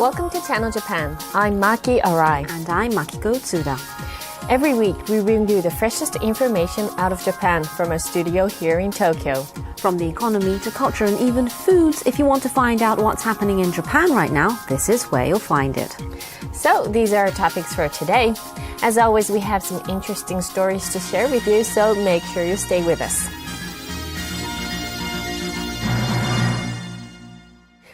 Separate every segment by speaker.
Speaker 1: Welcome to Channel Japan. I'm Maki Arai.
Speaker 2: And I'm Makiko Tsuda.
Speaker 1: Every week, we bring you the freshest information out of Japan from our studio here in Tokyo.
Speaker 2: From the economy to culture and even foods, if you want to find out what's happening in Japan right now, this is where you'll find it.
Speaker 1: So, these are our topics for today. As always, we have some interesting stories to share with you, so make sure you stay with us.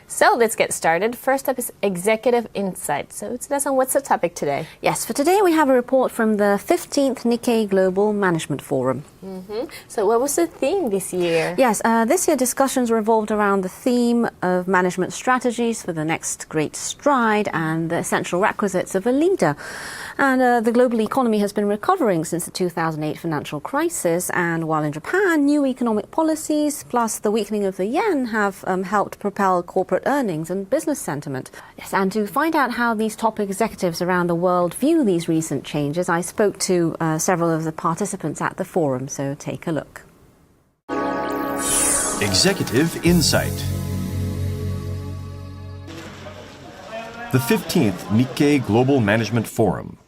Speaker 1: So let's get started. First up is Executive Insight. So Tsuda-san, what's the topic today?
Speaker 2: Yes, for today we have a report from the 15th Nikkei Global Management Forum.
Speaker 1: So what was the theme this year?
Speaker 2: Yes, this year discussions revolved around the theme of management strategies for the next great stride and the essential requisites of a leader. And the global economy has been recovering since the 2008 financial crisis. And while in Japan, new economic policies plus the weakening of the yen have helped propel corporate earnings and business sentiment. Yes, and to find out how these top executives around the world view these recent changes, I spoke to several of the participants at the forum, so take a look.
Speaker 3: Executive Insight. The 15th Nikkei Global Management Forum.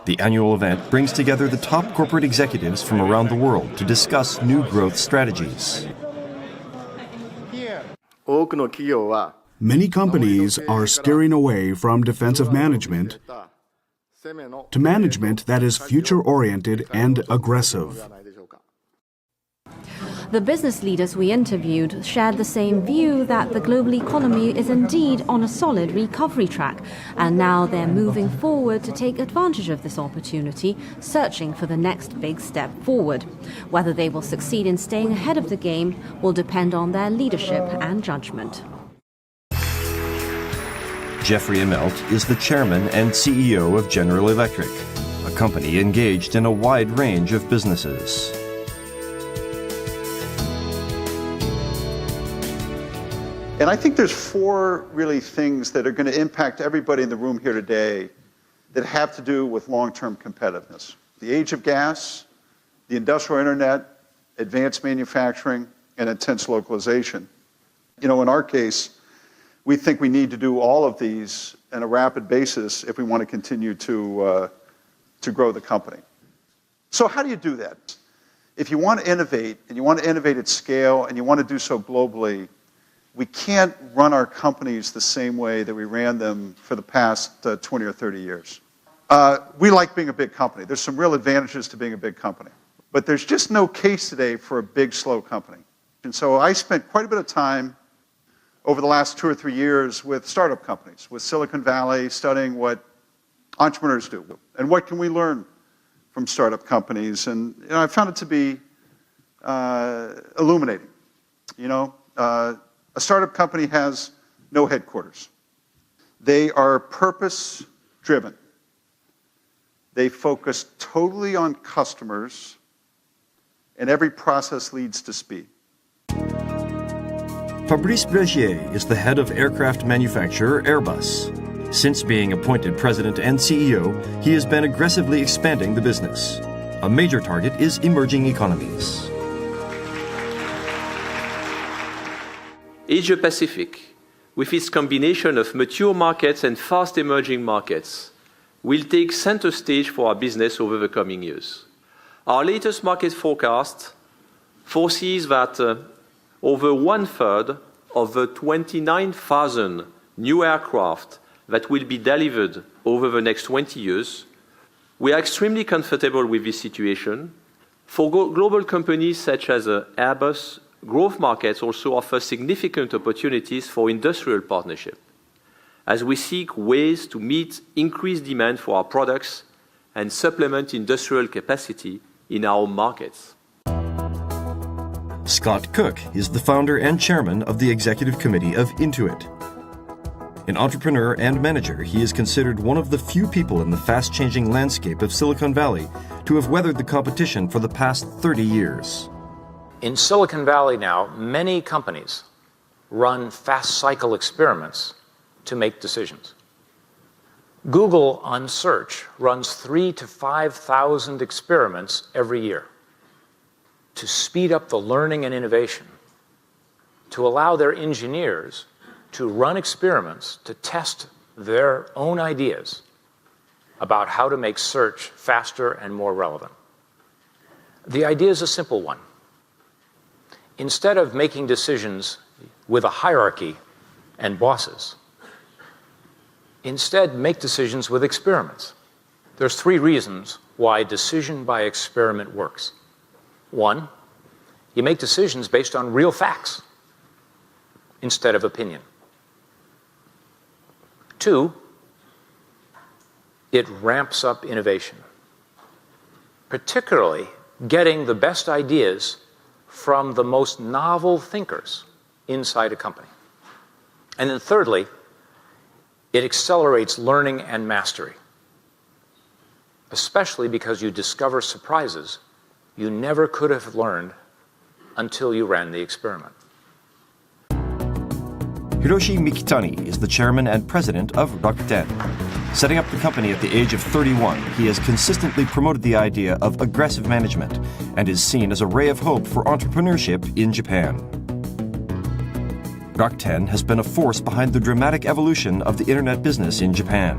Speaker 3: The annual event brings together the top corporate executives from around the world to discuss new growth strategies.
Speaker 4: Many companies are steering away from defensive management to management that is future-oriented and aggressive.
Speaker 2: The business leaders we interviewed shared the same view that the global economy is indeed on a solid recovery track, and now they're moving forward to take advantage of this opportunity, searching for the next big step forward. Whether they will succeed in staying ahead of the game will depend on their leadership and judgment.
Speaker 3: Jeffrey Immelt is the chairman and CEO of General Electric, a company engaged in a wide range of businesses.
Speaker 5: And I think there's four really things that are going to impact everybody in the room here today that have to do with long-term competitiveness. The age of gas, the industrial internet, advanced manufacturing, and intense localization. In our case, we think we need to do all of these on a rapid basis if we want to continue to grow the company. So how do you do that? If you want to innovate, and you want to innovate at scale, and you want to do so globally, we can't run our companies the same way that we ran them for the past 20 or 30 years. We like being a big company. There's some real advantages to being a big company. But there's just no case today for a big, slow company. And so I spent quite a bit of time over the last 2 or 3 years with startup companies, with Silicon Valley, studying what entrepreneurs do and what can we learn from startup companies. And I found it to be illuminating. A startup company has no headquarters. They are purpose-driven. They focus totally on customers, and every process leads to speed.
Speaker 3: Fabrice Bregier is the head of aircraft manufacturer Airbus. Since being appointed president and CEO, he has been aggressively expanding the business. A major target is emerging economies.
Speaker 6: Asia Pacific, with its combination of mature markets and fast emerging markets, will take center stage for our business over the coming years. Our latest market forecast foresees that over one-third of the 29,000 new aircraft that will be delivered over the next 20 years. We are extremely comfortable with this situation. For global companies such as Airbus, growth markets also offer significant opportunities for industrial partnership, as we seek ways to meet increased demand for our products and supplement industrial capacity in our markets.
Speaker 3: Scott Cook is the founder and chairman of the executive committee of Intuit. An entrepreneur and manager, he is considered one of the few people in the fast-changing landscape of Silicon Valley to have weathered the competition for the past 30 years.
Speaker 7: In Silicon Valley now, many companies run fast cycle experiments to make decisions. Google on search runs 3,000 to 5,000 experiments every year to speed up the learning and innovation, to allow their engineers to run experiments to test their own ideas about how to make search faster and more relevant. The idea is a simple one. Instead of making decisions with a hierarchy and bosses, instead make decisions with experiments. There's 3 reasons why decision by experiment works. 1, you make decisions based on real facts instead of opinion. 2, it ramps up innovation, particularly getting the best ideas from the most novel thinkers inside a company. And then thirdly, it accelerates learning and mastery, especially because you discover surprises you never could have learned until you ran the experiment.
Speaker 3: Hiroshi Mikitani is the chairman and president of Rakuten. Setting up the company at the age of 31, he has consistently promoted the idea of aggressive management and is seen as a ray of hope for entrepreneurship in Japan. Rakuten has been a force behind the dramatic evolution of the internet business in Japan.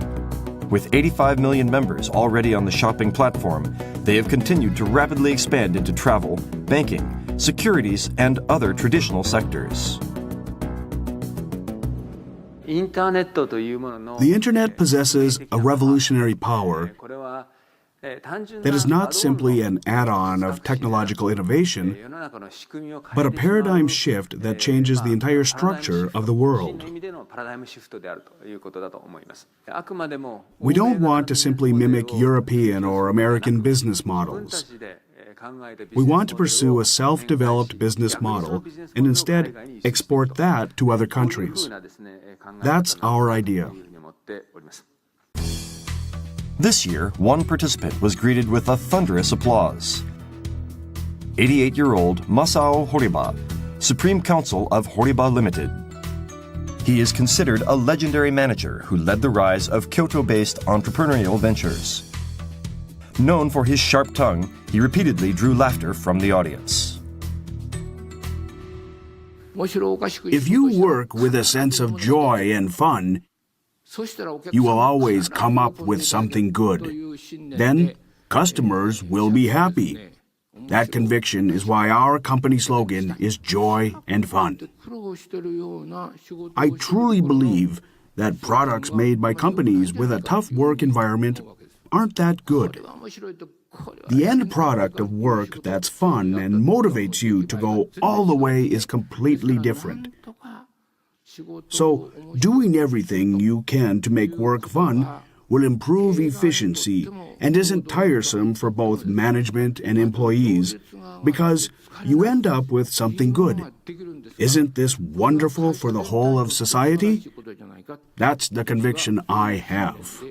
Speaker 3: With 85 million members already on the shopping platform, they have continued to rapidly expand into travel, banking, securities, and other traditional sectors.
Speaker 4: The Internet possesses a revolutionary power that is not simply an add-on of technological innovation, but a paradigm shift that changes the entire structure of the world. We don't want to simply mimic European or American business models. We want to pursue a self-developed business model and instead export that to other countries. That's our idea.
Speaker 3: This year, one participant was greeted with a thunderous applause. 88-year-old Masao Horiba, Supreme Counsel of Horiba Limited. He is considered a legendary manager who led the rise of Kyoto-based entrepreneurial ventures. Known for his sharp tongue, he repeatedly drew laughter from the audience.
Speaker 4: If you work with a sense of joy and fun, you will always come up with something good. Then customers will be happy. That conviction is why our company slogan is joy and fun. I truly believe that products made by companies with a tough work environment aren't that good. The end product of work that's fun and motivates you to go all the way is completely different. So, doing everything you can to make work fun will improve efficiency and isn't tiresome for both management and employees because you end up with something good. Isn't this wonderful for the whole of society? That's the conviction I have.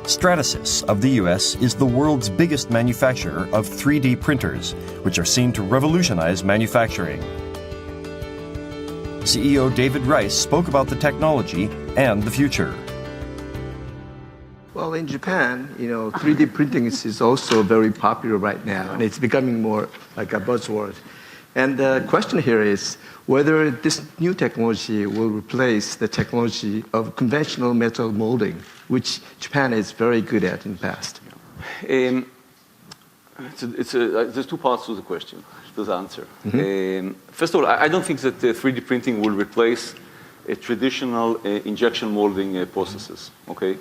Speaker 3: Stratasys of the US is the world's biggest manufacturer of 3D printers, which are seen to revolutionize manufacturing. CEO David Rice spoke about the technology and the future.
Speaker 8: Well, in Japan, 3D printing is also very popular right now, and it's becoming more like a buzzword. And the question here is whether this new technology will replace the technology of conventional metal molding, which Japan is very good at in the past.
Speaker 9: There's 2 parts to the question, to the answer. First of all, I don't think that 3D printing will replace traditional injection molding processes. Okay,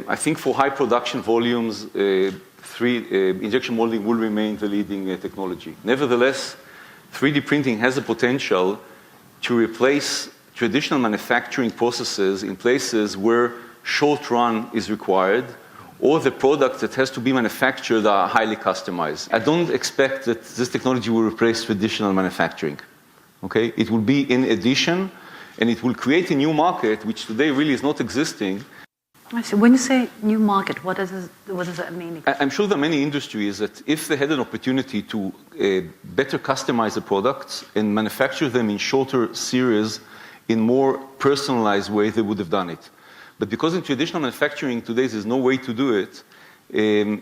Speaker 9: I think for high production volumes, injection molding will remain the leading technology. Nevertheless, 3D printing has the potential to replace traditional manufacturing processes in places where short run is required, or the products that has to be manufactured are highly customized. I don't expect that this technology will replace traditional manufacturing. Okay, it will be in addition, and it will create a new market which today really is not existing.
Speaker 10: I see. When you say new market, what does that mean?
Speaker 9: I'm sure there are many industries that if they had an opportunity to better customize the products and manufacture them in shorter series in more personalized way, they would have done it. But because in traditional manufacturing today there's no way to do it, the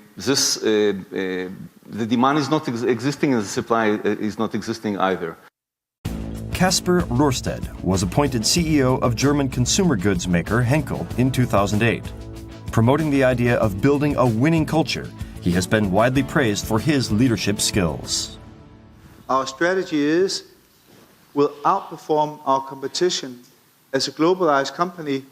Speaker 9: demand is not existing and the supply is not existing either.
Speaker 3: Kasper Rorsted was appointed CEO of German consumer goods maker Henkel in 2008. Promoting the idea of building a winning culture, he has been widely praised for his leadership skills.
Speaker 11: Our strategy is we'll outperform our competition as a globalized company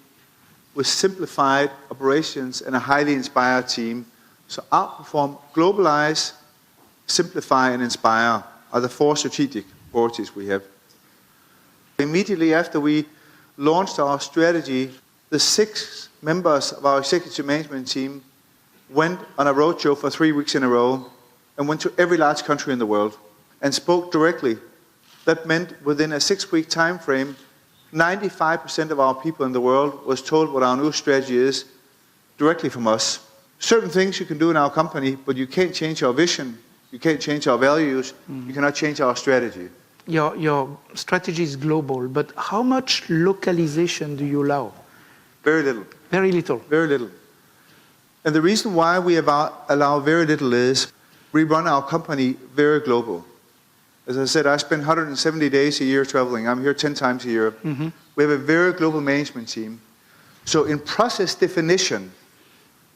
Speaker 11: with simplified operations and a highly inspired team. So outperform, globalize, simplify, and inspire are the four strategic priorities we have. Immediately after we launched our strategy, the 6 members of our executive management team went on a roadshow for 3 weeks in a row and went to every large country in the world and spoke directly. That meant within a 6-week time frame, 95% of our people in the world was told what our new strategy is directly from us. Certain things you can do in our company, but you can't change our vision, you can't change our values, you cannot change our strategy.
Speaker 12: Your strategy is global, but how much localization do you allow?
Speaker 11: Very little.
Speaker 12: Very little.
Speaker 11: Very little. And the reason why we allow very little is we run our company very global. As I said, I spend 170 days a year traveling. I'm here 10 times a year. Mm-hmm. We have a very global management team. So in process definition,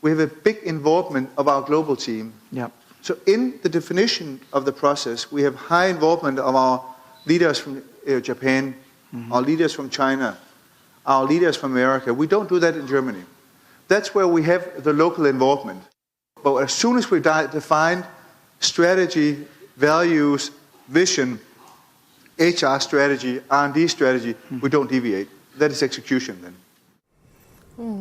Speaker 11: we have a big involvement of our global team.
Speaker 12: Yeah.
Speaker 11: So in the definition of the process, we have high involvement of our leaders from Japan, our leaders from China, our leaders from America. We don't do that in Germany. That's where we have the local involvement. But as soon as we define strategy, values, vision, HR strategy, R&D strategy, we don't deviate. That is execution then.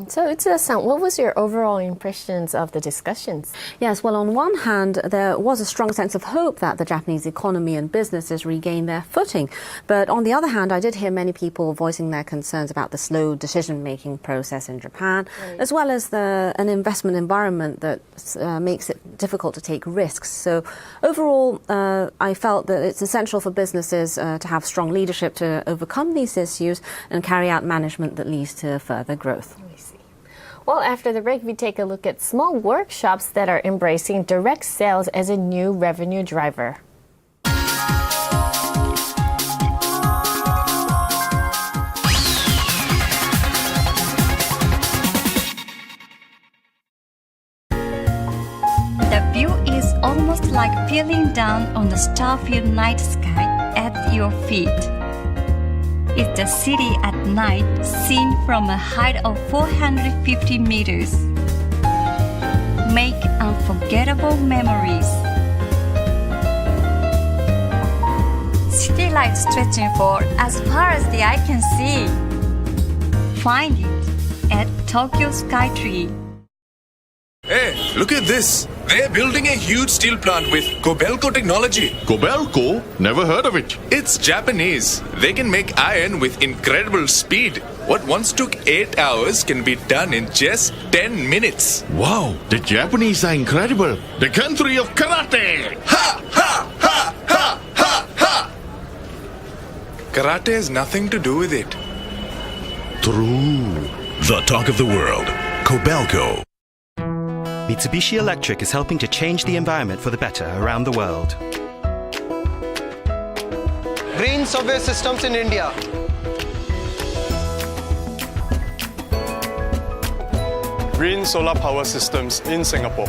Speaker 1: So, Utsuda-san, what was your overall impressions of the discussions?
Speaker 2: Yes, well, on one hand, there was a strong sense of hope that the Japanese economy and businesses regain their footing. But on the other hand, I did hear many people voicing their concerns about the slow decision-making process in Japan, as well as an investment environment that makes it difficult to take risks. So overall, I felt that it's essential for businesses to have strong leadership to overcome these issues and carry out management that leads to further growth.
Speaker 1: Well, after the break, we take a look at small workshops that are embracing direct sales as a new revenue driver.
Speaker 13: The view is almost like peering down on the star-filled night sky at your feet. It's the city at night, seen from a height of 450 meters. Make unforgettable memories. City lights stretching for as far as the eye can see. Find it at Tokyo Skytree.
Speaker 14: Hey, look at this. They're building a huge steel plant with Kobelco technology.
Speaker 15: Kobelco? Never heard of it.
Speaker 14: It's Japanese. They can make iron with incredible speed. What once took 8 hours can be done in just 10 minutes.
Speaker 15: Wow, the Japanese are incredible. The country of karate.
Speaker 14: Ha! Ha! Ha! Ha! Ha! Ha! Karate has nothing to do with it.
Speaker 15: True.
Speaker 16: The talk of the world. Kobelco.
Speaker 17: Mitsubishi Electric is helping to change the environment for the better around the world.
Speaker 18: Green subway systems in India.
Speaker 19: Green solar power systems in Singapore.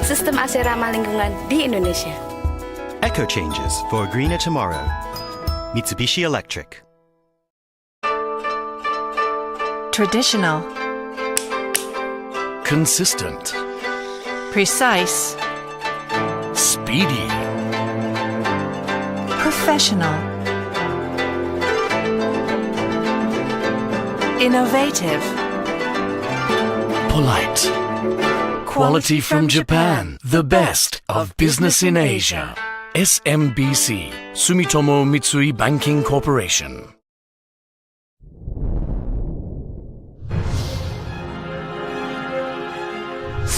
Speaker 20: Sistem AC ramah lingkungan di Indonesia.
Speaker 17: Eco changes for a greener tomorrow. Mitsubishi Electric.
Speaker 21: Traditional,
Speaker 16: consistent,
Speaker 21: precise,
Speaker 16: speedy,
Speaker 21: professional, innovative,
Speaker 16: polite. Quality from Japan, the best of business in Asia. SMBC, Sumitomo Mitsui Banking Corporation.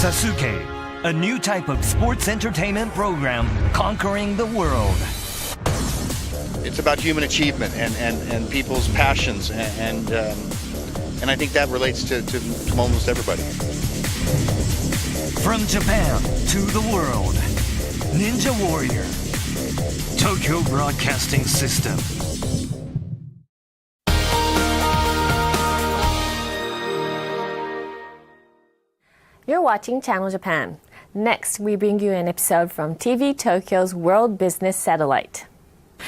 Speaker 22: Sasuke, a new type of sports entertainment program conquering the world.
Speaker 23: It's about human achievement and people's passions, and I think that relates to almost everybody.
Speaker 22: From Japan to the world, Ninja Warrior, Tokyo Broadcasting System.
Speaker 1: You're watching Channel Japan. Next, we bring you an episode from TV Tokyo's World Business Satellite.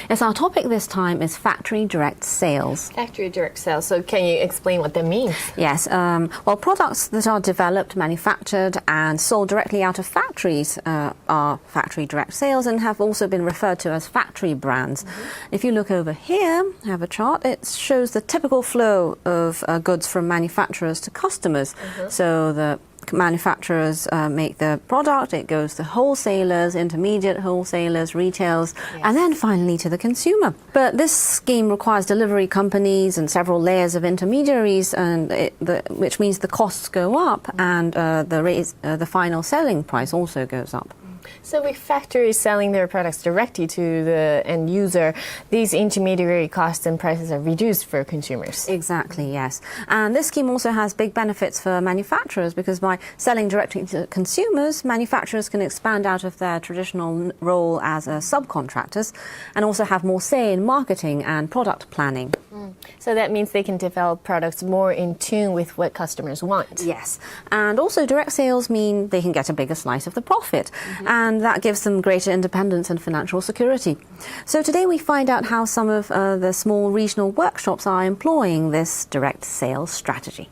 Speaker 2: Yes, our topic this time is factory direct sales.
Speaker 1: Factory direct sales. So can you explain what that means?
Speaker 2: Yes. Well, products that are developed, manufactured and sold directly out of factories are factory direct sales and have also been referred to as factory brands. If you look over here, I have a chart. It shows the typical flow of goods from manufacturers to customers. So the manufacturers make the product, it goes to wholesalers, intermediate wholesalers, retailers, and then finally to the consumer. But this scheme requires delivery companies and several layers of intermediaries, and which means the costs go up and the final selling price also goes up.
Speaker 1: So with factories selling their products directly to the end user, these intermediary costs and prices are reduced for consumers.
Speaker 2: Exactly, yes. And this scheme also has big benefits for manufacturers because by selling directly to consumers, manufacturers can expand out of their traditional role as subcontractors and also have more say in marketing and product planning.
Speaker 1: So that means they can develop products more in tune with what customers want.
Speaker 2: Yes. And also direct sales mean they can get a bigger slice of the profit. And that gives them greater independence and financial security. So today we find out how some of the small regional workshops are employing this direct sales strategy.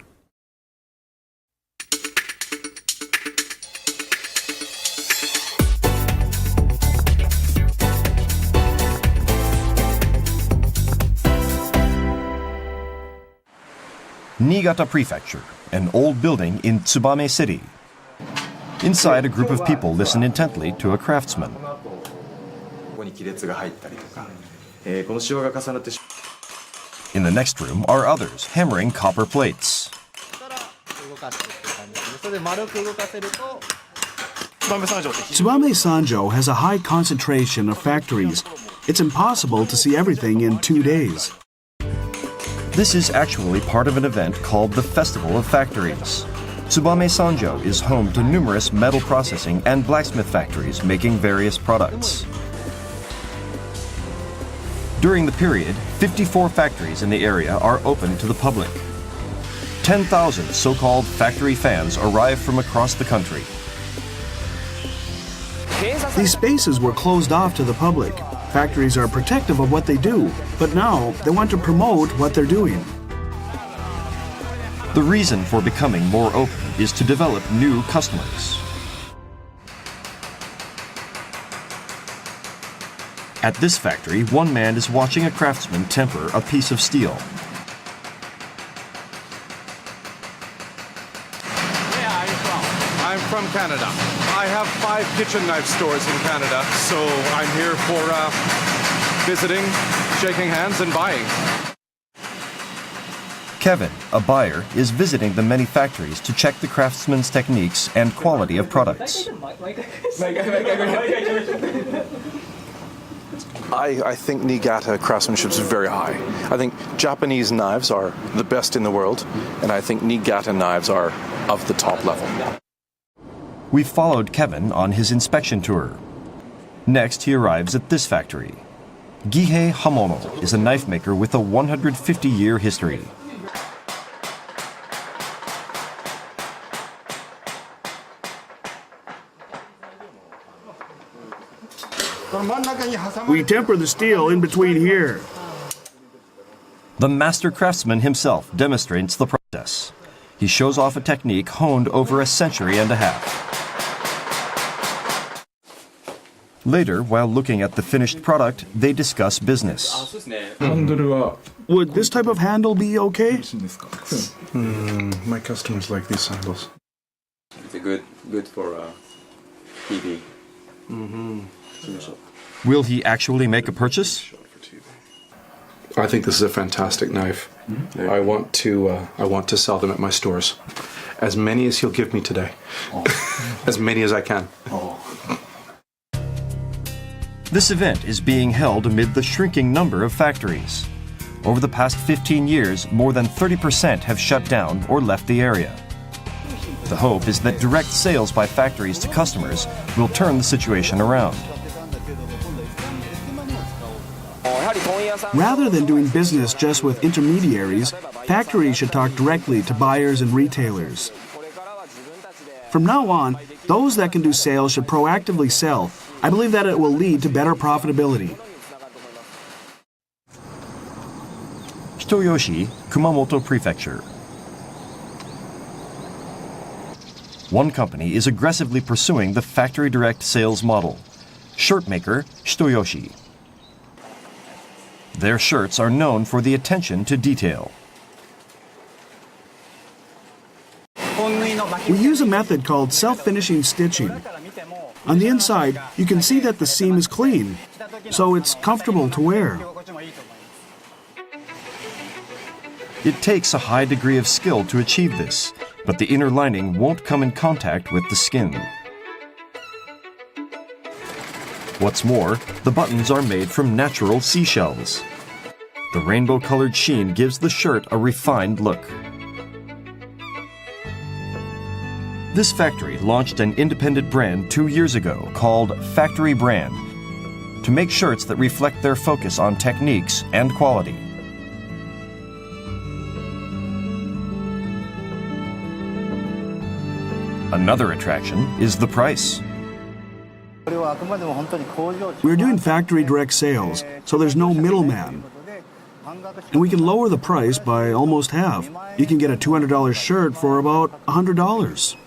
Speaker 3: Niigata Prefecture, an old building in Tsubame City. Inside, a group of people listen intently to a craftsman. In the next room are others hammering copper plates.
Speaker 4: Tsubame Sanjo has a high concentration of factories. It's impossible to see everything in 2 days.
Speaker 3: This is actually part of an event called the Festival of Factories. Tsubame Sanjo is home to numerous metal processing and blacksmith factories making various products. During the period, 54 factories in the area are open to the public. 10,000 so-called factory fans arrive from across the country.
Speaker 4: These spaces were closed off to the public. Factories are protective of what they do, but now they want to promote what they're doing.
Speaker 3: The reason for becoming more open is to develop new customers. At this factory, one man is watching a craftsman temper a piece of steel.
Speaker 5: Where are you from? I'm from Canada. I have 5 kitchen knife stores in Canada, so I'm here for visiting, shaking hands, and buying.
Speaker 3: Kevin, a buyer, is visiting the many factories to check the craftsman's techniques and quality of products.
Speaker 6: I think Niigata craftsmanship is very high. I think Japanese knives are the best in the world, and I think Niigata knives are of the top level.
Speaker 3: We followed Kevin on his inspection tour. Next, he arrives at this factory. Gihei Hamono is a knife maker with a 150-year history.
Speaker 4: We temper the steel in between here.
Speaker 3: The master craftsman himself demonstrates the process. He shows off a technique honed over a century and a half. Later, while looking at the finished product, they discuss business.
Speaker 4: Would this type of handle be okay?
Speaker 6: My customers like these sandals.
Speaker 7: It's good for TV.
Speaker 3: Will he actually make a purchase?
Speaker 6: I think this is a fantastic knife. I want to sell them at my stores. As many as he'll give me today. As many as I can.
Speaker 3: This event is being held amid the shrinking number of factories. Over the past 15 years, more than 30% have shut down or left the area. The hope is that direct sales by factories to customers will turn the situation around.
Speaker 4: Rather than doing business just with intermediaries, factories should talk directly to buyers and retailers. From now on, those that can do sales should proactively sell. I believe that it will lead to better profitability.
Speaker 3: Hitoyoshi, Kumamoto Prefecture. One company is aggressively pursuing the factory direct sales model. Shirt maker Hitoyoshi. Their shirts are known for the attention to detail.
Speaker 4: We use a method called self-finishing stitching. On the inside, you can see that the seam is clean, so it's comfortable to wear.
Speaker 3: It takes a high degree of skill to achieve this, but the inner lining won't come in contact with the skin. What's more, the buttons are made from natural seashells. The rainbow-colored sheen gives the shirt a refined look. This factory launched an independent brand 2 years ago called Factory Brand to make shirts that reflect their focus on techniques and quality. Another attraction is the price.
Speaker 4: We're doing factory direct sales, so there's no middleman. And we can lower the price by almost half. You can get a $200 shirt for about $100.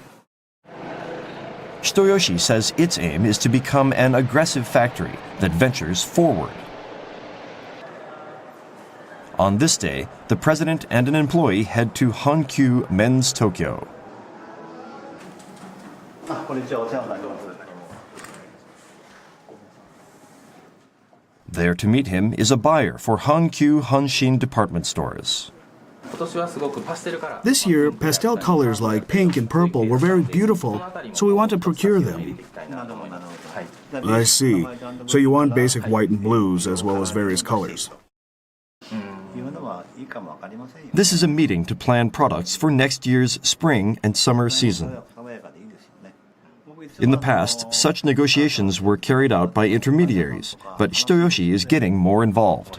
Speaker 3: Hitoyoshi says its aim is to become an aggressive factory that ventures forward. On this day, the president and an employee head to Hankyu Men's Tokyo. There to meet him is a buyer for Hankyu Hanshin department stores.
Speaker 4: This year, pastel colors like pink and purple were very beautiful, so we want to procure them. I see. So you want basic white and blues as well as various colors.
Speaker 3: This is a meeting to plan products for next year's spring and summer season. In the past, such negotiations were carried out by intermediaries, but Hitoyoshi is getting more involved.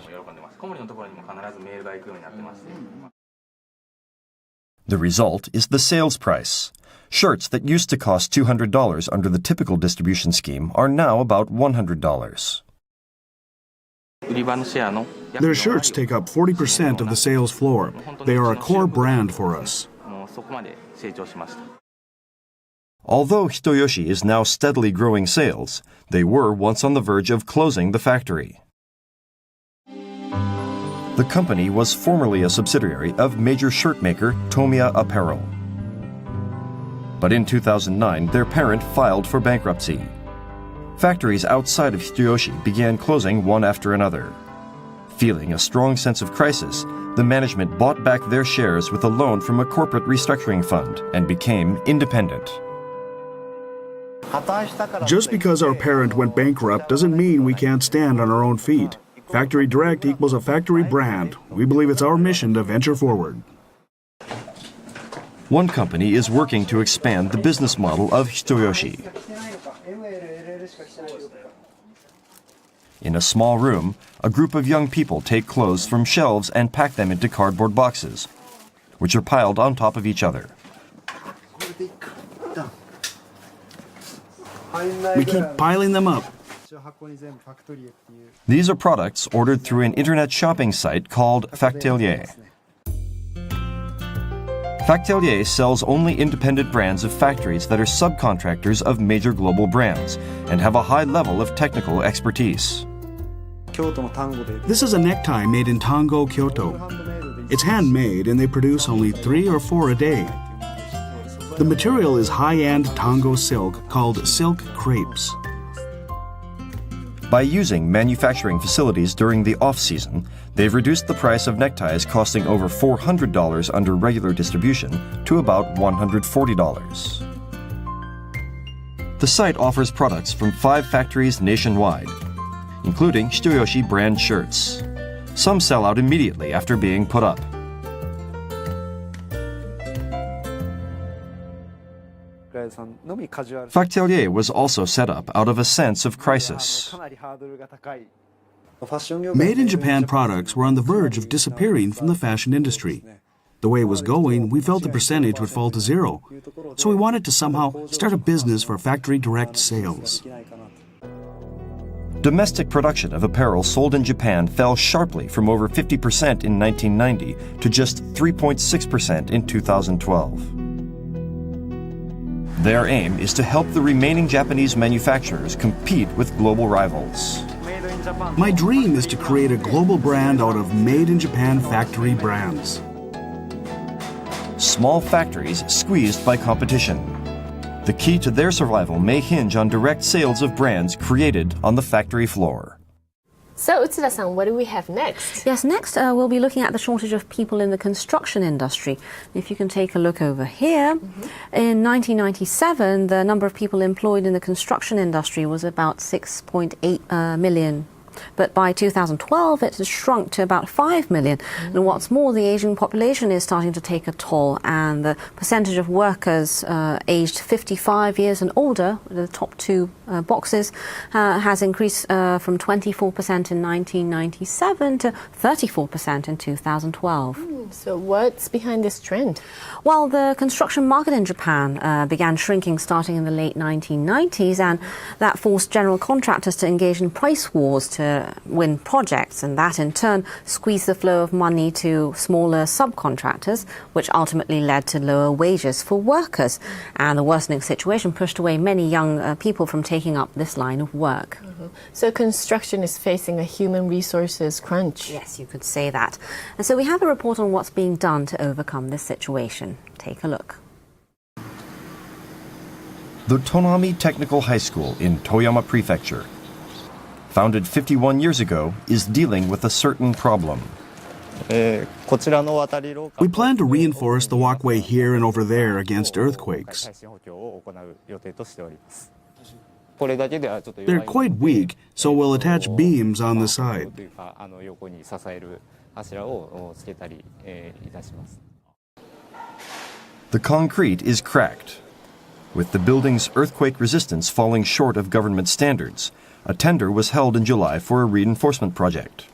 Speaker 3: The result is the sales price. Shirts that used to cost $200 under the typical distribution scheme are now about $100.
Speaker 4: Their shirts take up 40% of the sales floor. They are a core brand for us.
Speaker 3: Although Hitoyoshi is now steadily growing sales, they were once on the verge of closing the factory. The company was formerly a subsidiary of major shirt maker Tomiya Apparel. But in 2009, their parent filed for bankruptcy. Factories outside of Hitoyoshi began closing one after another. Feeling a strong sense of crisis, the management bought back their shares with a loan from a corporate restructuring fund and became independent.
Speaker 4: Just because our parent went bankrupt doesn't mean we can't stand on our own feet. Factory Direct equals a factory brand. We believe it's our mission to venture forward.
Speaker 3: One company is working to expand the business model of Hitoyoshi. In a small room, a group of young people take clothes from shelves and pack them into cardboard boxes, which are piled on top of each other.
Speaker 4: We keep piling them up.
Speaker 3: These are products ordered through an internet shopping site called Factelier. Factelier sells only independent brands of factories that are subcontractors of major global brands and have a high level of technical expertise.
Speaker 4: This is a necktie made in Tango, Kyoto. It's handmade and they produce only 3 or 4 a day. The material is high-end Tango silk called silk crepes.
Speaker 3: By using manufacturing facilities during the off-season, they've reduced the price of neckties costing over $400 under regular distribution to about $140. The site offers products from 5 factories nationwide, including Hitoyoshi brand shirts. Some sell out immediately after being put up. Factelier was also set up out of a sense of crisis.
Speaker 4: Made in Japan products were on the verge of disappearing from the fashion industry. The way it was going, we felt the percentage would fall to zero. So we wanted to somehow start a business for factory direct sales.
Speaker 3: Domestic production of apparel sold in Japan fell sharply from over 50% in 1990 to just 3.6% in 2012. Their aim is to help the remaining Japanese manufacturers compete with global rivals.
Speaker 4: My dream is to create a global brand out of made in Japan factory brands.
Speaker 3: Small factories squeezed by competition. The key to their survival may hinge on direct sales of brands created on the factory floor.
Speaker 1: So, Utsuda-san, what do we have next?
Speaker 2: Yes, next we'll be looking at the shortage of people in the construction industry. If you can take a look over here, in 1997, the number of people employed in the construction industry was about 6.8 million. But by 2012, it has shrunk to about 5 million. And what's more, the aging population is starting to take a toll, and the percentage of workers aged 55 years and older, the top two boxes, has increased from 24% in 1997 to 34% in 2012.
Speaker 1: So what's behind this trend?
Speaker 2: Well, the construction market in Japan began shrinking starting in the late 1990s, and that forced general contractors to engage in price wars to win projects, and that in turn squeezed the flow of money to smaller subcontractors, which ultimately led to lower wages for workers. And the worsening situation pushed away many young people from taking up this line of work.
Speaker 1: So construction is facing a human resources crunch.
Speaker 2: Yes, you could say that. And so we have a report on what's being done to overcome this situation. Take a look.
Speaker 3: The Tonami Technical High School in Toyama Prefecture, founded 51 years ago, is dealing with a certain problem.
Speaker 4: We plan to reinforce the walkway here and over there against earthquakes. They're quite weak, so we'll attach beams on the side.
Speaker 3: The concrete is cracked. With the building's earthquake resistance falling short of government standards, a tender was held in July for a reinforcement project.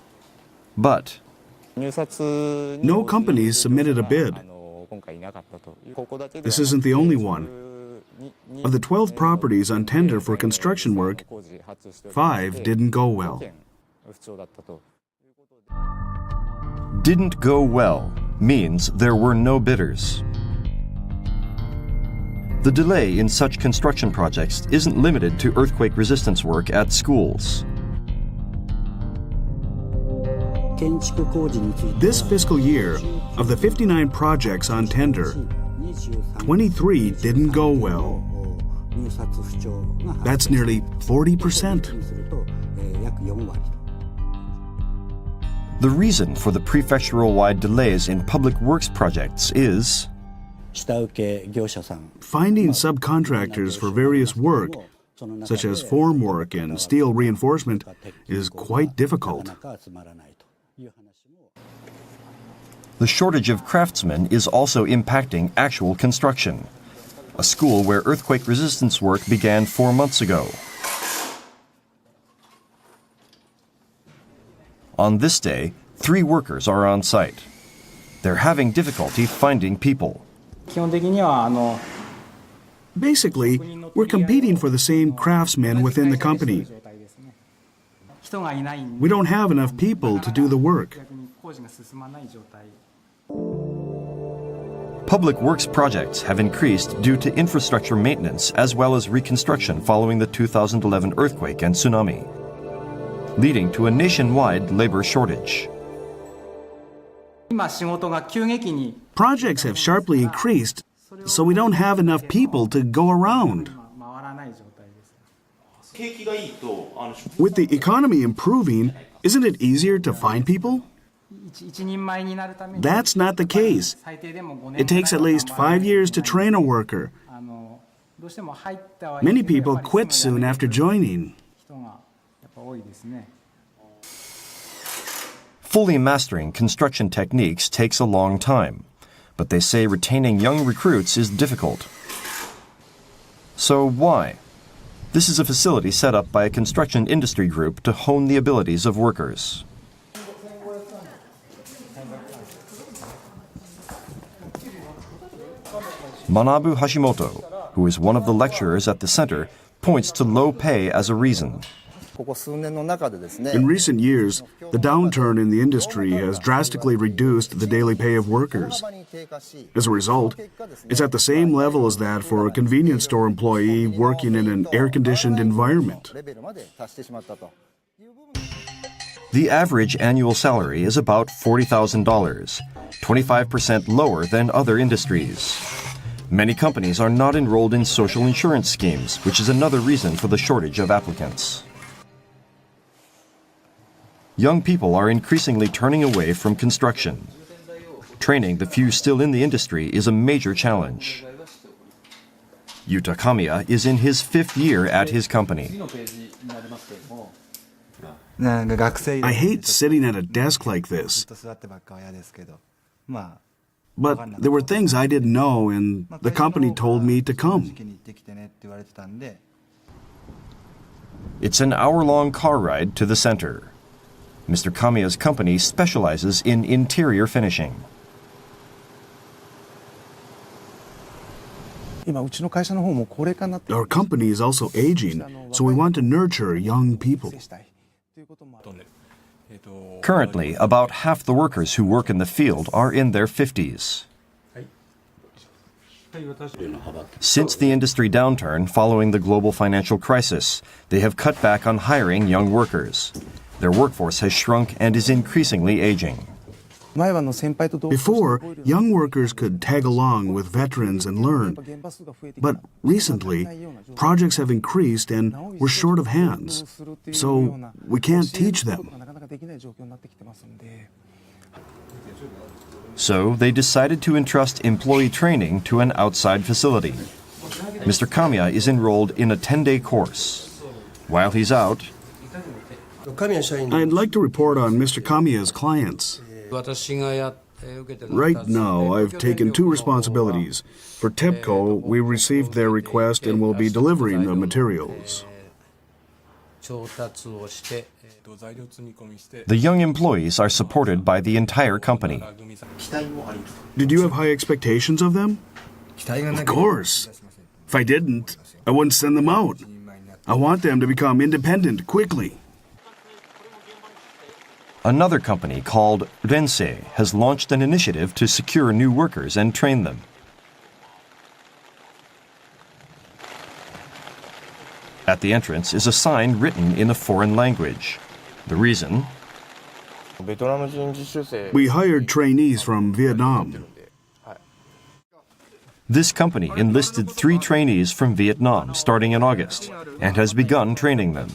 Speaker 3: But
Speaker 4: no companies submitted a bid. This isn't the only one. Of the 12 properties on tender for construction work, 5 didn't go well.
Speaker 3: Didn't go well means there were no bidders. The delay in such construction projects isn't limited to earthquake resistance work at schools.
Speaker 4: This fiscal year, of the 59 projects on tender, 23 didn't go well. That's nearly 40%.
Speaker 3: The reason for the prefectural-wide delays in public works projects is
Speaker 4: finding subcontractors for various work, such as formwork and steel reinforcement, is quite difficult.
Speaker 3: The shortage of craftsmen is also impacting actual construction. A school where earthquake resistance work began 4 months ago. On this day, 3 workers are on site. They're having difficulty finding people.
Speaker 4: Basically, we're competing for the same craftsmen within the company. We don't have enough people to do the work.
Speaker 3: Public works projects have increased due to infrastructure maintenance as well as reconstruction following the 2011 earthquake and tsunami, leading to a nationwide labor shortage.
Speaker 4: Projects have sharply increased, so we don't have enough people to go around. With the economy improving, isn't it easier to find people? That's not the case. It takes at least 5 years to train a worker. Many people quit soon after joining.
Speaker 3: Fully mastering construction techniques takes a long time, but they say retaining young recruits is difficult. So why? This is a facility set up by a construction industry group to hone the abilities of workers. Manabu Hashimoto, who is one of the lecturers at the center, points to low pay as a reason.
Speaker 4: In recent years, the downturn in the industry has drastically reduced the daily pay of workers. As a result, it's at the same level as that for a convenience store employee working in an air-conditioned environment.
Speaker 3: The average annual salary is about $40,000, 25% lower than other industries. Many companies are not enrolled in social insurance schemes, which is another reason for the shortage of applicants. Young people are increasingly turning away from construction. Training the few still in the industry is a major challenge. Yuta Kamiya is in his 5th year at his company.
Speaker 4: I hate sitting at a desk like this. But there were things I didn't know, and the company told me to come.
Speaker 3: It's an hour-long car ride to the center. Mr. Kamiya's company specializes in interior finishing.
Speaker 4: Our company is also aging, so we want to nurture young people.
Speaker 3: Currently, about half the workers who work in the field are in their 50s. Since the industry downturn following the global financial crisis, they have cut back on hiring young workers. Their workforce has shrunk and is increasingly aging.
Speaker 4: Before, young workers could tag along with veterans and learn. But recently, projects have increased and we're short of hands. So we can't teach them.
Speaker 3: So they decided to entrust employee training to an outside facility. Mr. Kamiya is enrolled in a 10-day course. While he's out,
Speaker 4: I'd like to report on Mr. Kamiya's clients. Right now, I've taken 2 responsibilities. For TEPCO, we received their request and will be delivering the materials.
Speaker 3: the young employees are supported by the entire company.
Speaker 4: Did you have high expectations of them? Of course. If I didn't, I wouldn't send them out. I want them to become independent quickly.
Speaker 3: Another company called Rensei has launched an initiative to secure new workers and train them. At the entrance is a sign written in a foreign language. The reason?
Speaker 4: We hired trainees from Vietnam.
Speaker 3: This company enlisted 3 trainees from Vietnam starting in August and has begun training them.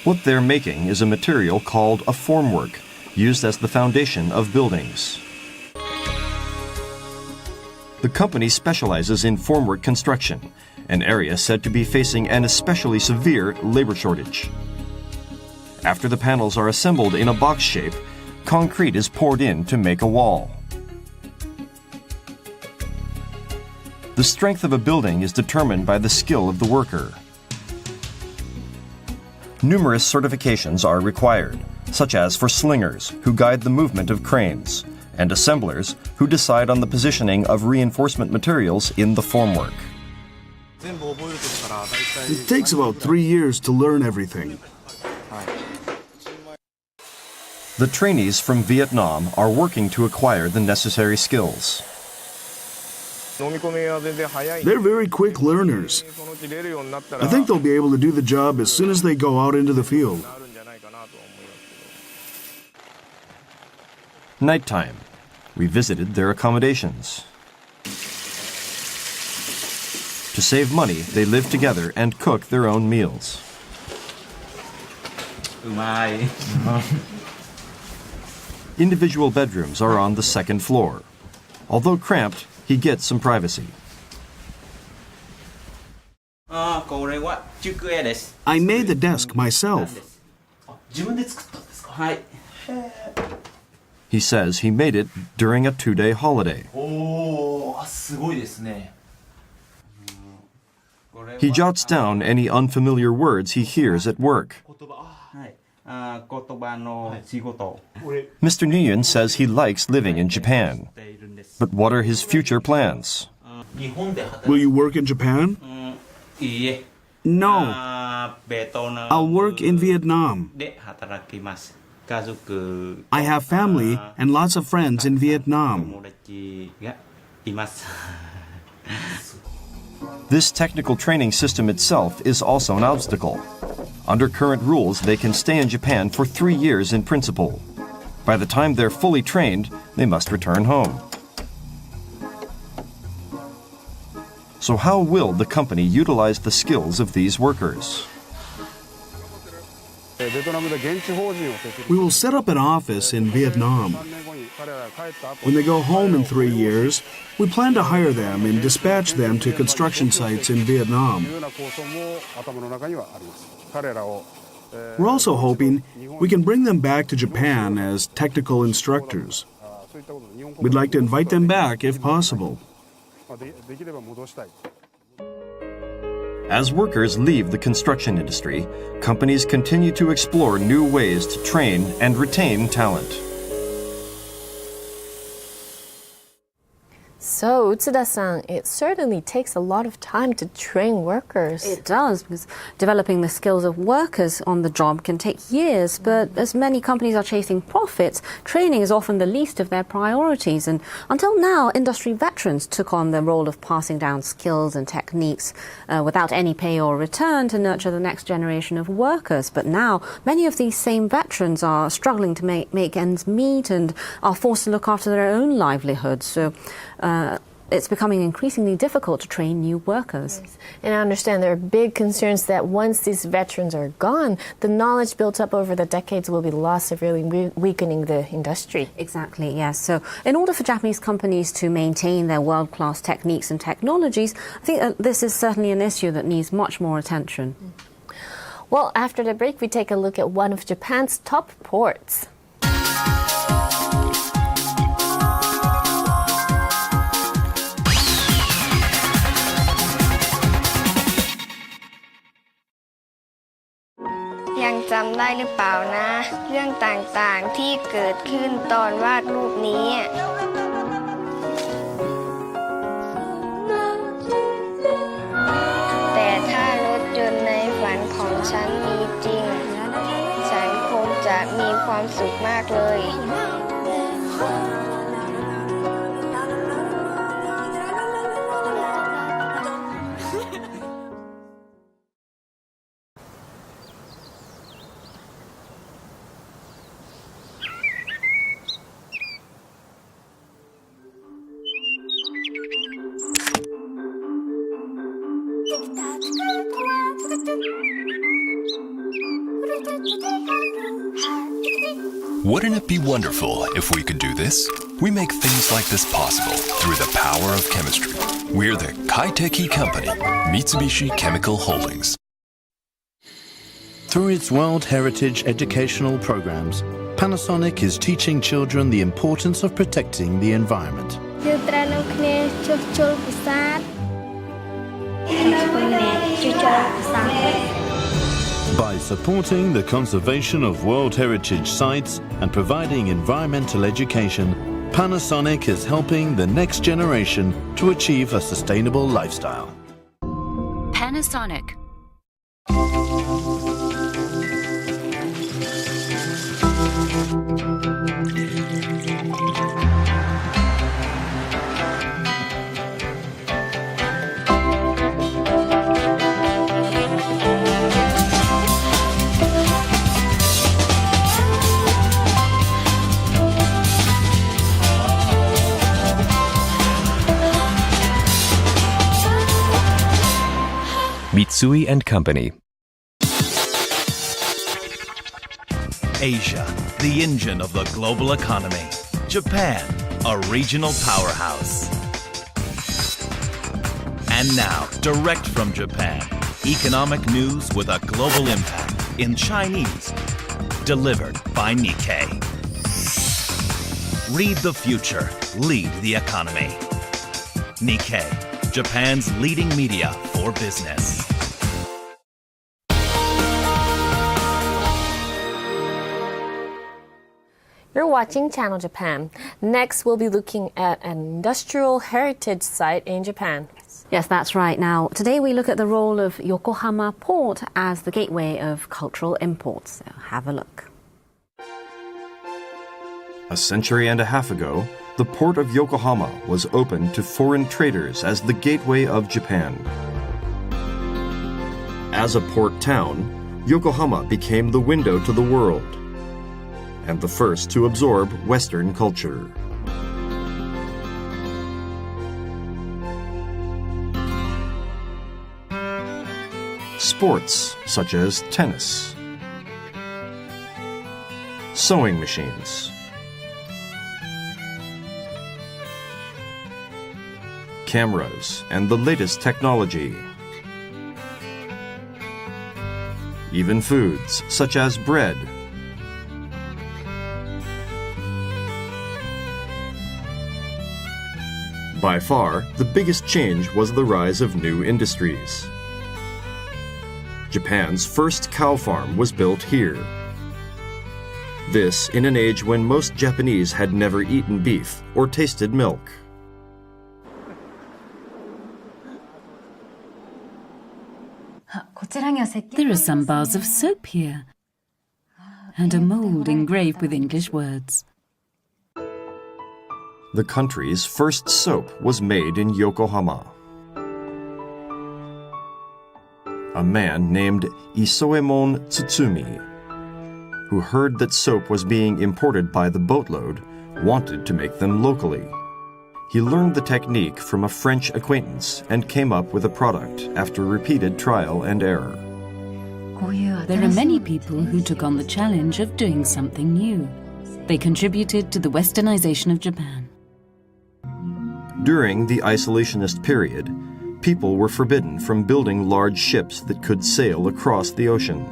Speaker 3: What they're making is a material called a formwork, used as the foundation of buildings. The company specializes in formwork construction, an area said to be facing an especially severe labor shortage. After the panels are assembled in a box shape, concrete is poured in to make a wall. The strength of a building is determined by the skill of the worker. Numerous certifications are required, such as for slingers, who guide the movement of cranes, and assemblers, who decide on the positioning of reinforcement materials in the formwork.
Speaker 4: It takes about 3 years to learn everything.
Speaker 3: The trainees from Vietnam are working to acquire the necessary skills.
Speaker 4: They're very quick learners. I think they'll be able to do the job as soon as they go out into the field.
Speaker 3: Nighttime. We visited their accommodations. To save money, they live together and cook their own meals. Individual bedrooms are on the 2nd floor. Although cramped, he gets some privacy.
Speaker 4: I made the desk myself.
Speaker 3: He says he made it during a 2-day holiday. He jots down any unfamiliar words he hears at work. Mr. Nguyen says he likes living in Japan. But what are his future plans?
Speaker 4: Will you work in Japan? No. I'll work in Vietnam. I have family and lots of friends in Vietnam.
Speaker 3: This technical training system itself is also an obstacle. Under current rules, they can stay in Japan for 3 years in principle. By the time they're fully trained, they must return home. So how will the company utilize the skills of these workers?
Speaker 4: We will set up an office in Vietnam. When they go home in 3 years, we plan to hire them and dispatch them to construction sites in Vietnam. We're also hoping we can bring them back to Japan as technical instructors. We'd like to invite them back if possible.
Speaker 3: As workers leave the construction industry, companies continue to explore new ways to train and retain talent.
Speaker 1: So, Utsuda-san, it certainly takes a lot of time to train workers.
Speaker 2: It does, because developing the skills of workers on the job can take years, but as many companies are chasing profits, training is often the least of their priorities. And until now, industry veterans took on the role of passing down skills and techniques without any pay or return to nurture the next generation of workers. But now, many of these same veterans are struggling to make ends meet and are forced to look after their own livelihoods. So it's becoming increasingly difficult to train new workers.
Speaker 1: Yes. And I understand there are big concerns that once these veterans are gone, the knowledge built up over the decades will be lost, severely weakening the industry.
Speaker 2: Exactly, yes. So in order for Japanese companies to maintain their world-class techniques and technologies, I think this is certainly an issue that needs much more attention.
Speaker 1: Well, after the break, we take a look at one of Japan's top ports.
Speaker 20: ยังจำได้หรือเปล่านะเรื่องต่างๆที่เกิดขึ้นตอนวาดรูปนี้แต่ถ้ารถยนต์ในฝันของฉันมีจริงฉันคงจะมีความสุขมากเลย
Speaker 8: Wouldn't it be wonderful if we could do this? We make things like this possible through the power of chemistry. We're the Kaiteki company, Mitsubishi Chemical Holdings.
Speaker 15: Through its World Heritage educational programs, Panasonic is teaching children the importance of protecting the environment. By supporting the conservation of World Heritage sites and providing environmental education, Panasonic is helping the next generation to achieve a sustainable lifestyle.
Speaker 21: Panasonic.
Speaker 9: Mitsui & Company.
Speaker 10: Asia, the engine of the global economy. Japan, a regional powerhouse. And now, direct from Japan, economic news with a global impact in Chinese. Delivered by Nikkei. Read the future, lead the economy. Nikkei, Japan's leading media for business.
Speaker 1: You're watching Channel Japan. Next, we'll be looking at an industrial heritage site in Japan.
Speaker 2: Yes, that's right. Now, today we look at the role of Yokohama Port as the gateway of cultural imports. So have a look.
Speaker 3: A century and a half ago, the port of Yokohama was opened to foreign traders as the gateway of Japan. As a port town, Yokohama became the window to the world and the first to absorb Western culture. Sports such as tennis, sewing machines, cameras, and the latest technology. Even foods such as bread, by far, the biggest change was the rise of new industries. Japan's first cow farm was built here. This in an age when most Japanese had never eaten beef or tasted milk.
Speaker 9: There are some bars of soap here, and a mould engraved with English words.
Speaker 3: The country's first soap was made in Yokohama. A man named Isoemon Tsutsumi, who heard that soap was being imported by the boatload, wanted to make them locally. He learned the technique from a French acquaintance and came up with a product after repeated trial and error.
Speaker 9: There are many people who took on the challenge of doing something new. They contributed to the westernization of Japan.
Speaker 3: During the isolationist period, people were forbidden from building large ships that could sail across the ocean.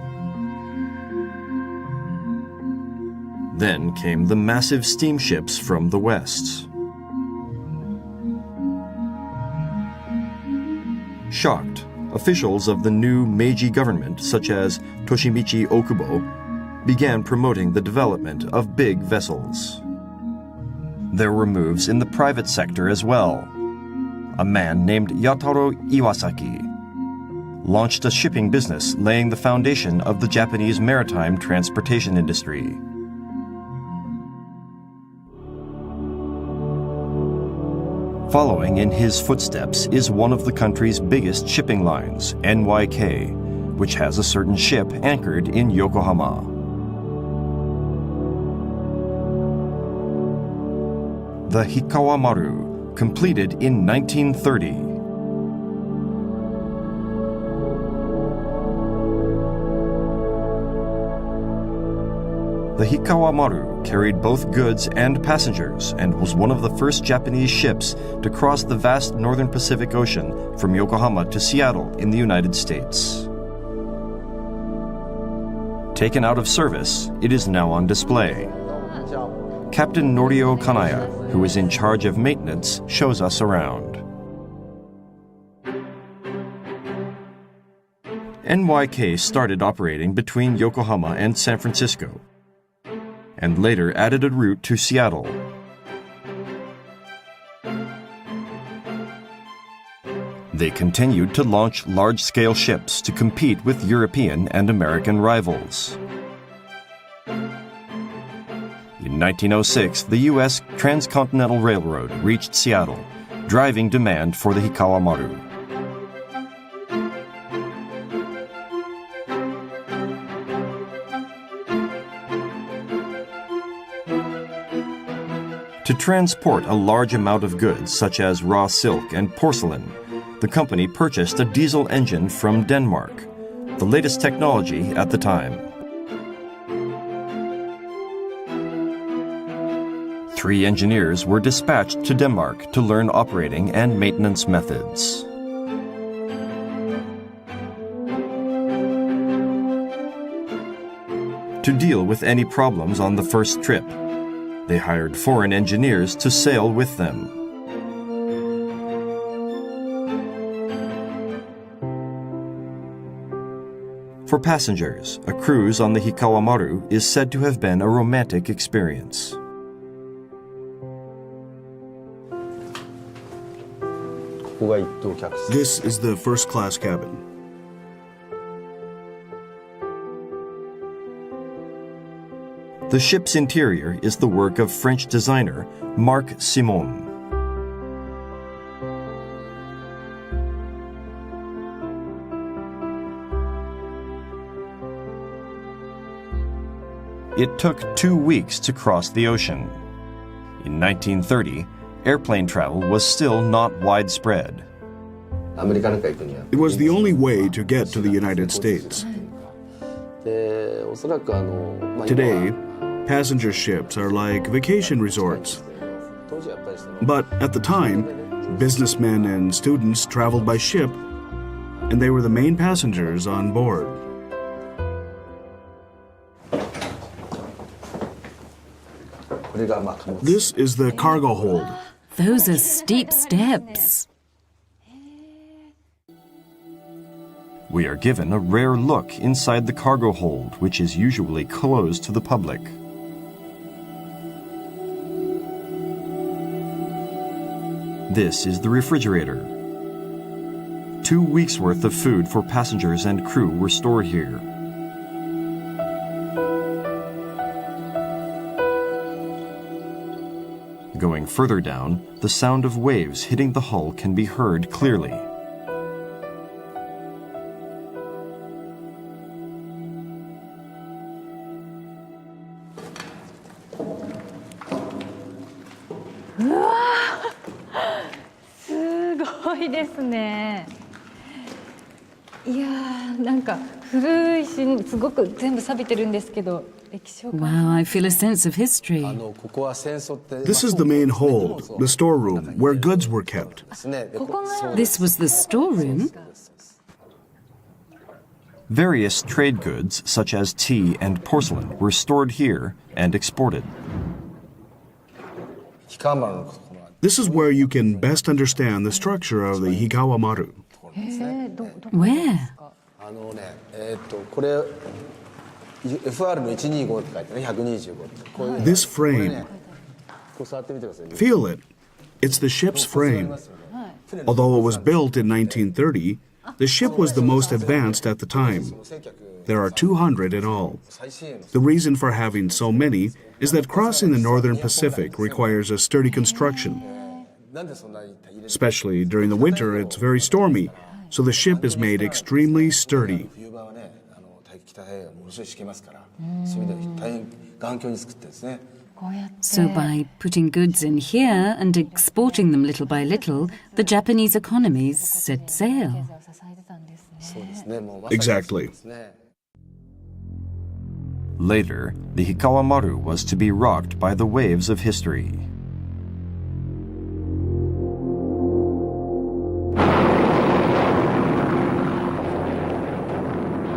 Speaker 3: Then came the massive steamships from the West. Shocked, officials of the new Meiji government, such as Toshimichi Okubo, began promoting the development of big vessels. There were moves in the private sector as well. A man named Yataro Iwasaki launched a shipping business laying the foundation of the Japanese maritime transportation industry. Following in his footsteps is one of the country's biggest shipping lines, NYK, which has a certain ship anchored in Yokohama. The Hikawa Maru, completed in 1930. The Hikawa Maru carried both goods and passengers and was one of the first Japanese ships to cross the vast northern Pacific Ocean from Yokohama to Seattle in the United States. Taken out of service, it is now on display. Captain Norio Kanaya, who is in charge of maintenance, shows us around. NYK started operating between Yokohama and San Francisco, and later added a route to Seattle. They continued to launch large-scale ships to compete with European and American rivals. In 1906, the U.S. Transcontinental Railroad reached Seattle, driving demand for the Hikawa Maru. To transport a large amount of goods such as raw silk and porcelain, the company purchased a diesel engine from Denmark, the latest technology at the time. 3 engineers were dispatched to Denmark to learn operating and maintenance methods. to deal with any problems on the first trip. They hired foreign engineers to sail with them. For passengers, a cruise on the Hikawa Maru is said to have been a romantic experience.
Speaker 4: This is the first-class cabin.
Speaker 3: The ship's interior is the work of French designer Marc Simon. It took 2 weeks to cross the ocean. In 1930, airplane travel was still not widespread.
Speaker 4: It was the only way to get to the United States. Today, passenger ships are like vacation resorts. But at the time, businessmen and students traveled by ship, and they were the main passengers on board. This is the cargo hold.
Speaker 9: Those are steep steps.
Speaker 3: We are given a rare look inside the cargo hold, which is usually closed to the public. This is the refrigerator. 2 weeks' worth of food for passengers and crew were stored here. Going further down, the sound of waves hitting the hull can be heard clearly.
Speaker 9: Wow, I feel a sense of history.
Speaker 4: This is the main hold, the storeroom, where goods were kept.
Speaker 9: This was the storeroom?
Speaker 3: Various trade goods, such as tea and porcelain, were stored here and exported.
Speaker 4: This is where you can best understand the structure of the Hikawa Maru.
Speaker 9: Where?
Speaker 4: This frame. Feel it. It's the ship's frame. Although it was built in 1930, the ship was the most advanced at the time. There are 200 in all. The reason for having so many is that crossing the Northern Pacific requires a sturdy construction. Especially during the winter, it's very stormy, so the ship is made extremely sturdy.
Speaker 9: So by putting goods in here and exporting them little by little, the Japanese economies set sail.
Speaker 4: Exactly.
Speaker 3: Later, the Hikawa Maru was to be rocked by the waves of history.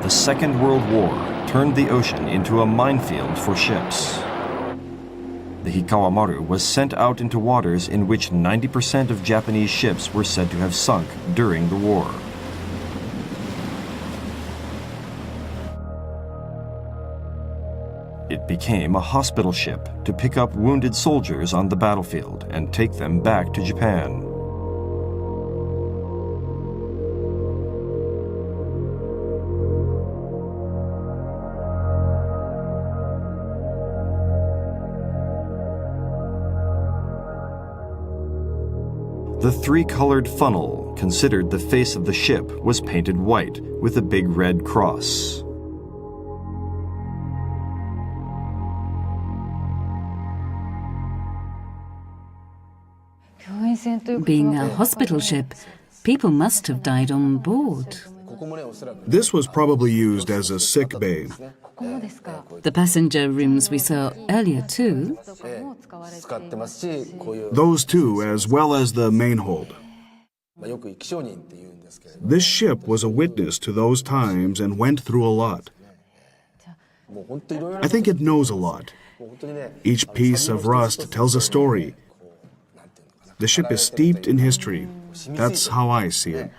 Speaker 3: The Second World War turned the ocean into a minefield for ships. The Hikawa Maru was sent out into waters in which 90% of Japanese ships were said to have sunk during the war. It became a hospital ship to pick up wounded soldiers on the battlefield and take them back to Japan. The three-colored funnel, considered the face of the ship, was painted white with a big red cross.
Speaker 9: Being a hospital ship, people must have died on board.
Speaker 4: This was probably used as a sick bay.
Speaker 9: The passenger rooms we saw earlier too.
Speaker 4: Those two, as well as the main hold. This ship was a witness to those times and went through a lot. I think it knows a lot. Each piece of rust tells a story. The ship is steeped in history. That's how I see it.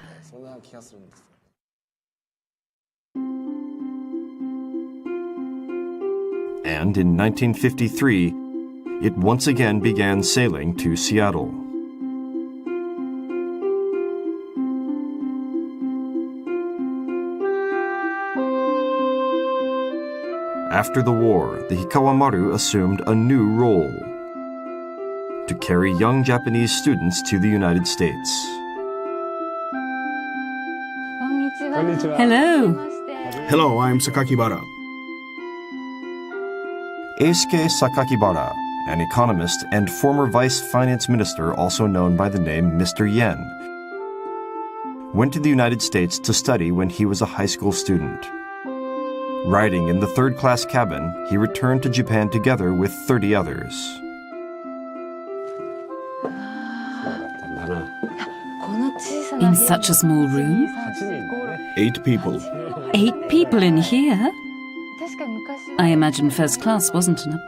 Speaker 3: And in 1953, it once again began sailing to Seattle. After the war, the Hikawamaru assumed a new role: to carry young Japanese students to the United States.
Speaker 9: Hello.
Speaker 4: Hello, I'm Sakakibara.
Speaker 3: Eisuke Sakakibara, an economist and former vice finance minister also known by the name Mr. Yen, went to the United States to study when he was a high school student. Riding in the third-class cabin, he returned to Japan together with 30 others.
Speaker 9: In such a small room?
Speaker 4: 8 people.
Speaker 9: 8 people in here? I imagine first class wasn't enough.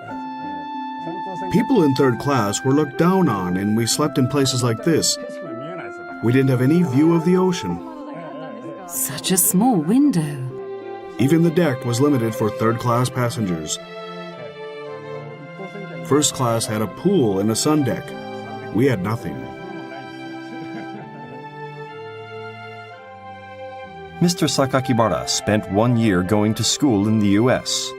Speaker 4: People in third class were looked down on, and we slept in places like this. We didn't have any view of the ocean.
Speaker 9: Such a small window.
Speaker 4: Even the deck was limited for third-class passengers. First class had a pool and a sun deck. We had nothing.
Speaker 3: Mr. Sakakibara spent 1 year going to school in the U.S.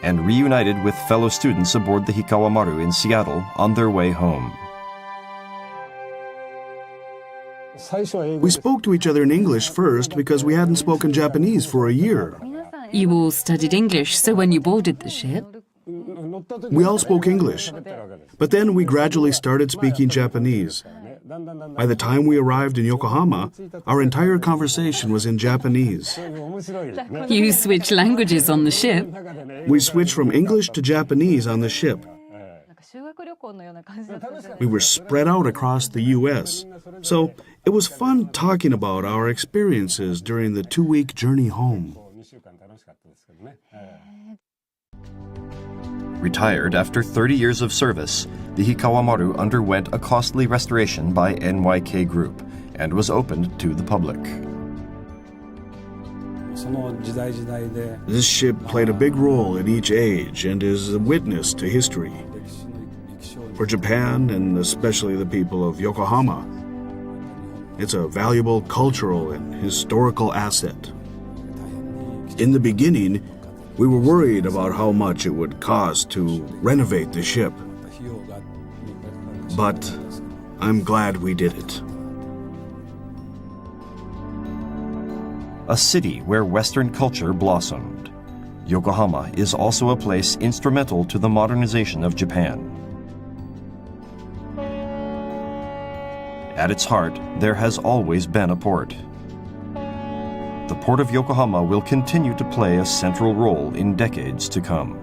Speaker 3: and reunited with fellow students aboard the Hikawamaru in Seattle on their way home.
Speaker 4: We spoke to each other in English first because we hadn't spoken Japanese for a year.
Speaker 9: You all studied English, so when you boarded the ship?
Speaker 4: We all spoke English, but then we gradually started speaking Japanese. By the time we arrived in Yokohama, our entire conversation was in Japanese.
Speaker 9: You switched languages on the ship?
Speaker 4: We switched from English to Japanese on the ship. We were spread out across the U.S., so it was fun talking about our experiences during the 2-week journey home.
Speaker 3: Retired after 30 years of service, the Hikawamaru underwent a costly restoration by NYK Group and was opened to the public.
Speaker 4: This ship played a big role in each age and is a witness to history. For Japan, and especially the people of Yokohama, it's a valuable cultural and historical asset. In the beginning, we were worried about how much it would cost to renovate the ship. But I'm glad we did it.
Speaker 3: A city where Western culture blossomed, Yokohama is also a place instrumental to the modernization of Japan. At its heart, there has always been a port. The Port of Yokohama will continue to play a central role in decades to come.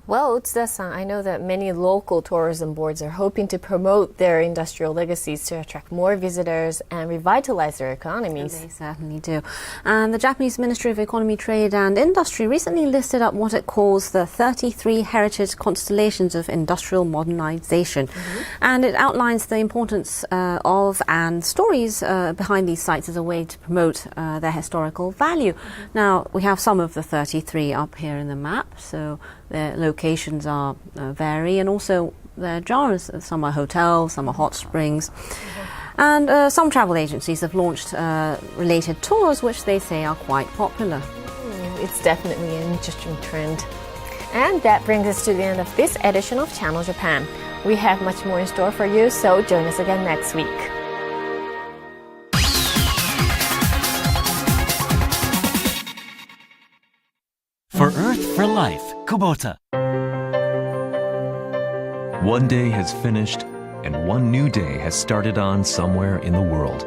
Speaker 1: Well, Utsuda-san, I know that many local tourism boards are hoping to promote their industrial legacies to attract more visitors and revitalize their economies.
Speaker 2: They certainly do. And the Japanese Ministry of Economy, Trade and Industry recently listed up what it calls the 33 heritage constellations of industrial modernization. And it outlines the importance of and stories behind these sites as a way to promote their historical value. Now, we have some of the 33 up here in the map, so their locations are vary, and also their genres. Some are hotels, some are hot springs. And some travel agencies have launched related tours, which they say are quite popular.
Speaker 1: It's definitely an interesting trend. And that brings us to the end of this edition of Channel Japan. We have much more in store for you, so join us again next week.
Speaker 10: For Earth for Life, Kubota. One day has finished, and one new day has started on somewhere in the world.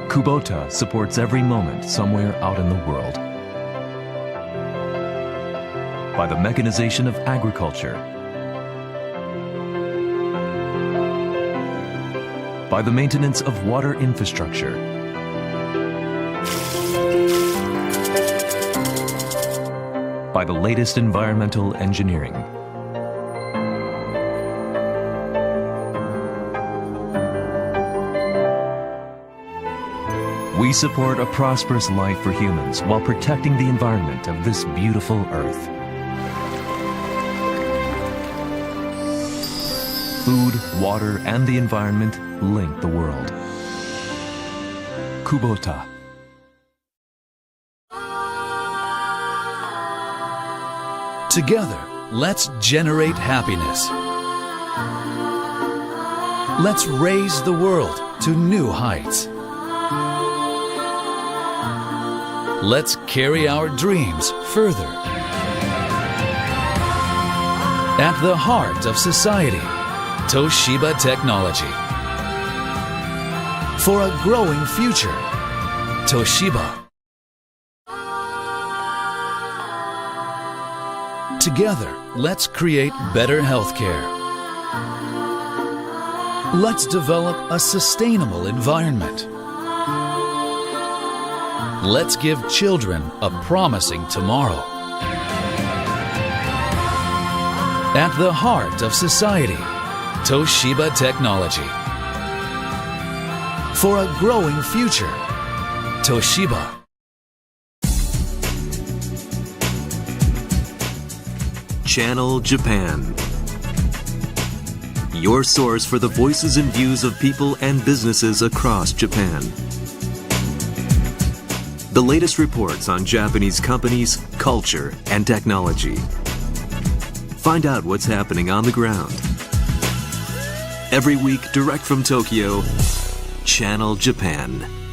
Speaker 10: Kubota supports every moment somewhere out in the world. By the mechanization of agriculture,
Speaker 11: by the maintenance of water infrastructure, by the latest environmental engineering. We support a prosperous life for humans while protecting the environment of this beautiful Earth. Food, water, and the environment link the world. Kubota.
Speaker 12: Together, let's generate happiness. Let's raise the world to new heights. Let's carry our dreams further. At the heart of society, Toshiba Technology. For a growing future, Toshiba. Together, let's create better healthcare. Let's develop a sustainable environment. Let's give children a promising tomorrow. At the heart of society, Toshiba Technology. For a growing future, Toshiba.
Speaker 13: Channel Japan. Your source for the voices and views of people and businesses across Japan. The latest reports on Japanese companies, culture, and technology. Find out what's happening on the ground. Every week, direct from Tokyo, Channel Japan.